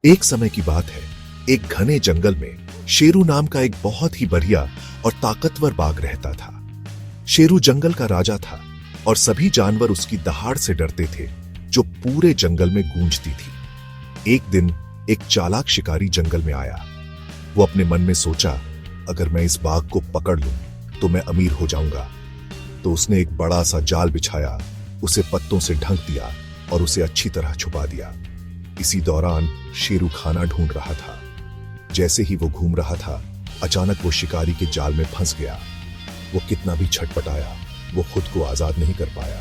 एक समय की बात है, एक घने जंगल में शेरू नाम का एक बहुत ही बढ़िया और ताकतवर बाघ रहता था। शेरू जंगल का राजा था और सभी जानवर उसकी दहाड़ से डरते थे, जो पूरे जंगल में गूंजती थी। एक दिन एक चालाक शिकारी जंगल में आया। वो अपने मन में सोचा, अगर मैं इस बाघ को पकड़ लूं तो मैं अमीर हो जाऊंगा। तो उसने एक बड़ा सा जाल बिछाया, उसे पत्तों से ढक दिया और उसे अच्छी तरह छुपा दिया। इसी दौरान शेरू खाना ढूंढ रहा था। जैसे ही वो घूम रहा था, अचानक वो शिकारी के जाल में फंस गया। वो कितना भी छटपटाया, वो खुद को आजाद नहीं कर पाया।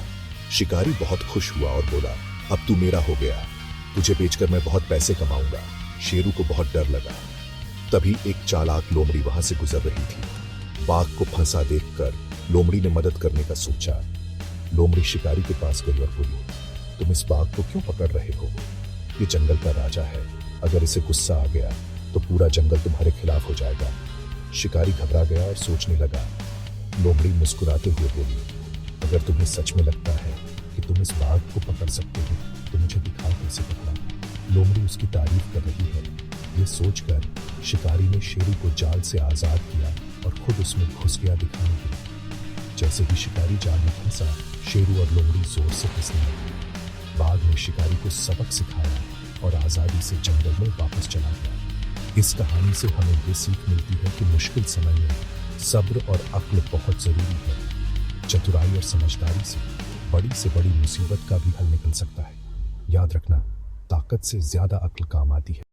शिकारी बहुत खुश हुआ और बोला, अब तू मेरा हो गया, तुझे बेचकर मैं बहुत पैसे कमाऊंगा। शेरू को बहुत डर लगा। तभी एक चालाक लोमड़ी वहां से गुजर रही थी। बाघ को फंसा देखकर लोमड़ी ने मदद करने का सोचा। लोमड़ी शिकारी के पास गई और बोली, तुम इस बाघ को क्यों पकड़ रहे हो? ये जंगल का राजा है, अगर इसे गुस्सा आ गया तो पूरा जंगल तुम्हारे खिलाफ हो जाएगा। शिकारी घबरा गया और सोचने लगा। लोमड़ी मुस्कुराते हुए बोली, अगर तुम्हें सच में लगता है कि तुम इस बाघ को पकड़ सकते हो तो मुझे दिखाओ कैसे पकड़ा। लोमड़ी उसकी तारीफ कर रही है। ये सोचकर शिकारी ने शेरू को जाल से आजाद किया और खुद उसमें घुस गया दिखाने के लिए। जैसे ही शिकारी जाल में फंसा, शेरू और लोमड़ी जोर से हंसने लगे। बाघ ने शिकारी को सबक सिखाया और आजादी से जंगल में वापस चला गया। इस कहानी से हमें ये सीख मिलती है कि मुश्किल समय में सब्र और अक्ल बहुत जरूरी है। चतुराई और समझदारी से बड़ी मुसीबत का भी हल निकल सकता है। याद रखना, ताकत से ज्यादा अक्ल काम आती है।